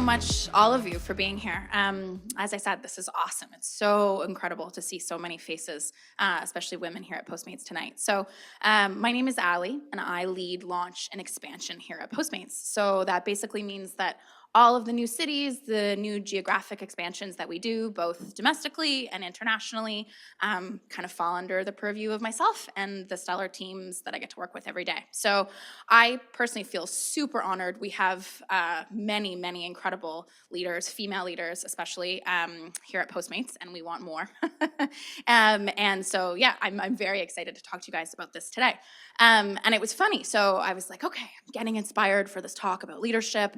so much, all of you, for being here. As I said, this is awesome. It's so incredible to see so many faces, especially women here at Postmates tonight. So my name is Allie, and I lead launch and expansion here at Postmates. So that basically means that all of the new cities, the new geographic expansions that we do, both domestically and internationally, kind of fall under the purview of myself and the stellar teams that I get to work with every day. So I personally feel super honored. We have many, many incredible leaders, female leaders especially, here at Postmates, and we want more. And so, yeah, I'm very excited to talk to you guys about this today. And it was funny. So I was like, okay, I'm getting inspired for this talk about leadership.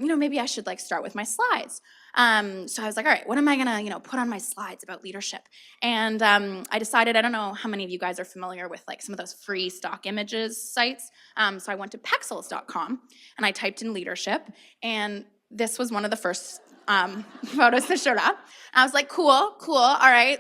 Maybe I should start with my slides. So I was like, all right, what am I gonna, put on my slides about leadership? And I decided, I don't know how many of you guys are familiar with some of those free stock images sites. So I went to pexels.com and I typed in leadership, and this was one of the first photos that showed up. And I was like, cool, all right.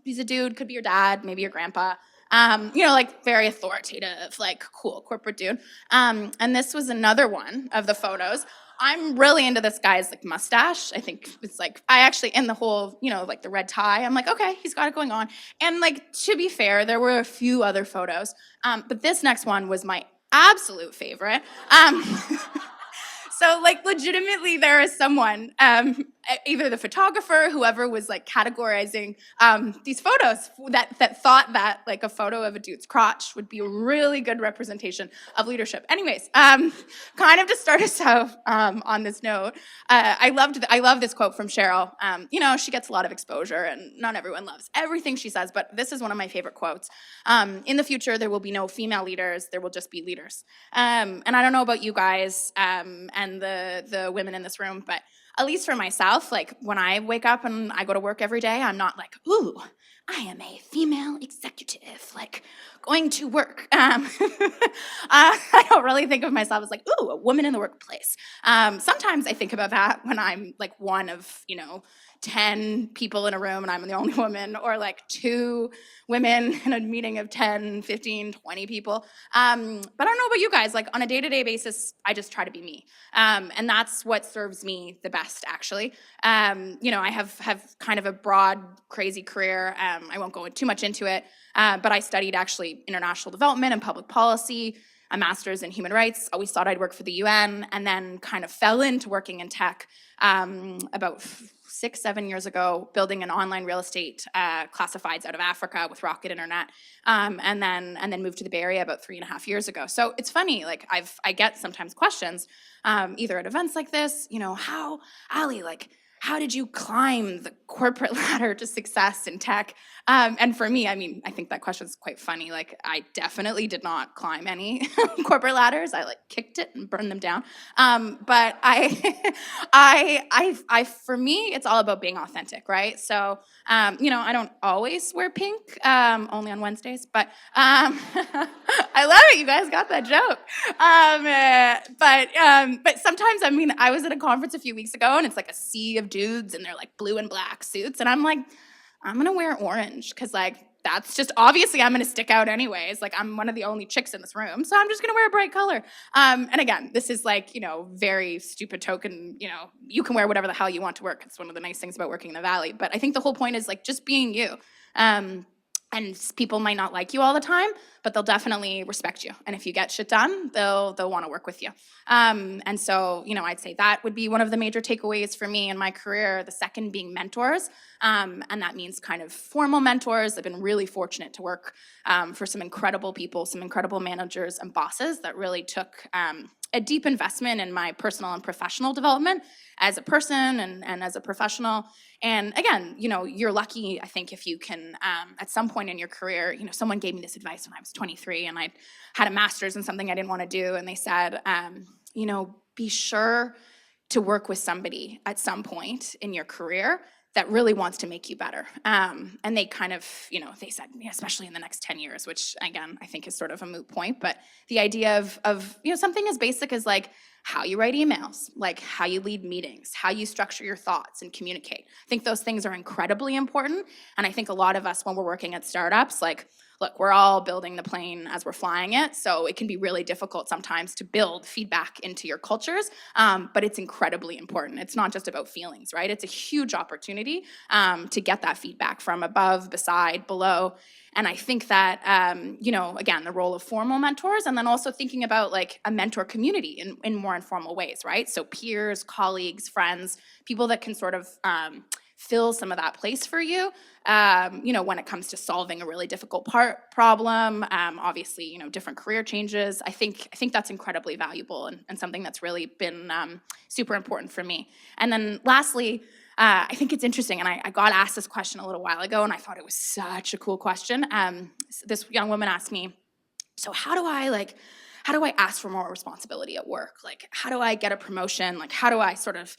He's a dude, could be your dad, maybe your grandpa. Very authoritative, cool corporate dude. And this was another one of the photos. I'm really into this guy's mustache. I think it's I actually, in the whole, the red tie, I'm like, okay, he's got it going on. And to be fair, there were a few other photos. But this next one was my absolute favorite. So legitimately there is someone, either the photographer, whoever was categorizing these photos that thought that a photo of a dude's crotch would be a really good representation of leadership. Anyways, kind of to start us out on this note, I love this quote from Cheryl. She gets a lot of exposure and not everyone loves everything she says, but this is one of my favorite quotes. In the future, there will be no female leaders, there will just be leaders. And I don't know about you guys, and the women in this room, but at least for myself, when I wake up and I go to work every day, I'm not ooh, I am a female executive, going to work. I don't really think of myself as ooh, a woman in the workplace. Sometimes I think about that when I'm one of, 10 people in a room and I'm the only woman, or 2 women in a meeting of 10, 15, 20 people. But I don't know about you guys, on a day-to-day basis, I just try to be me. And that's what serves me the best, actually. I have kind of a broad, crazy career. I won't go too much into it, but I studied actually international development and public policy, a master's in human rights, always thought I'd work for the UN, and then kind of fell into working in tech about 6-7 years ago, building an online real estate classifieds out of Africa with Rocket Internet, and then moved to the Bay Area about 3.5 years ago. So it's funny, I get sometimes questions, either at events like this, how, Allie, how did you climb the corporate ladder to success in tech? And for me, I think that question is quite funny. I definitely did not climb any corporate ladders. I kicked it and burned them down. But for me, it's all about being authentic, right? So, I don't always wear pink, only on Wednesdays, but I love it. You guys got that joke. But sometimes, I was at a conference a few weeks ago, and it's a sea of dudes, and they're blue and black suits, and I'm gonna wear orange because that's just obviously I'm gonna stick out anyways. I'm one of the only chicks in this room, so I'm just gonna wear a bright color. And again, this is very stupid token. You can wear whatever the hell you want to work. It's one of the nice things about working in the Valley. But I think the whole point is just being you. And people might not like you all the time, but they'll definitely respect you. And if you get shit done, they'll want to work with you. And so, I'd say that would be one of the major takeaways for me in my career. The second being mentors. And that means kind of formal mentors. I've been really fortunate to work for some incredible people, some incredible managers and bosses that really took a deep investment in my personal and professional development as a person and as a professional. And again, you're lucky, I think, if you can, at some point in your career, someone gave me this advice when I was 23 and I had a master's in something I didn't want to do. And they said, be sure to work with somebody at some point in your career that really wants to make you better. And they kind of, they said, especially in the next 10 years, which again, I think is sort of a moot point, but the idea of something as basic as how you write emails, how you lead meetings, how you structure your thoughts and communicate. I think those things are incredibly important. And I think a lot of us, when we're working at startups, look, we're all building the plane as we're flying it, so it can be really difficult sometimes to build feedback into your cultures, but it's incredibly important. It's not just about feelings, right? It's a huge opportunity to get that feedback from above, beside, below. And I think that, again, the role of formal mentors, and then also thinking about like a mentor community in more informal ways, right? So peers, colleagues, friends, people that can sort of fill some of that place for you, when it comes to solving a really difficult problem, obviously, different career changes. I think that's incredibly valuable and something that's really been super important for me. And then lastly, I think it's interesting, and I got asked this question a little while ago, and I thought it was such a cool question. This young woman asked me, so how do I ask for more responsibility at work? Like, how do I get a promotion? Like, how do I sort of,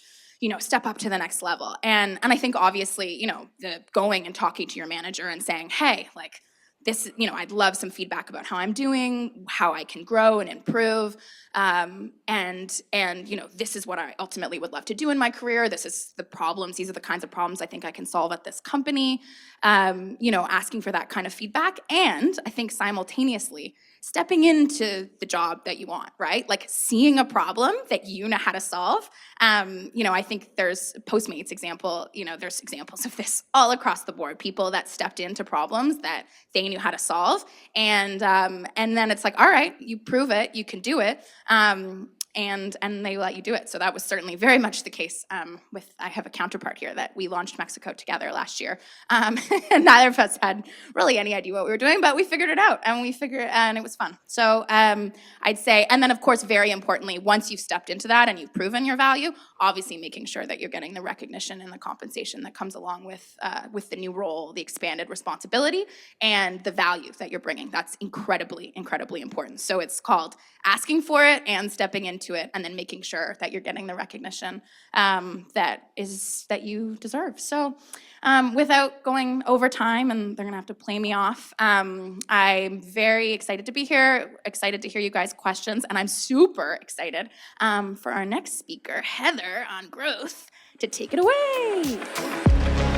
step up to the next level? And I think obviously, the going and talking to your manager and saying, hey, like this, I'd love some feedback about how I'm doing, how I can grow and improve. And this is what I ultimately would love to do in my career. This is the problems. These are the kinds of problems I think I can solve at this company. Asking for that kind of feedback. And I think simultaneously stepping into the job that you want, right? Like seeing a problem that you know how to solve. I think there's Postmates example, there's examples of this all across the board, people that stepped into problems that they knew how to solve. And then it's like, all right, you prove it, you can do it. And they let you do it. So that was certainly very much the case I have a counterpart here that we launched Mexico together last year. And neither of us had really any idea what we were doing, but we figured it out and it was fun. So I'd say, and then of course, very importantly, once you've stepped into that and you've proven your value, obviously making sure that you're getting the recognition and the compensation that comes along with the new role, the expanded responsibility, and the value that you're bringing. That's incredibly, incredibly important. So it's called asking for it and stepping into it, and then making sure that you're getting the recognition that you deserve. So without going over time, and they're gonna have to play me off, I'm very excited to be here, excited to hear you guys' questions, and I'm super excited for our next speaker, Heather, on growth, to take it away.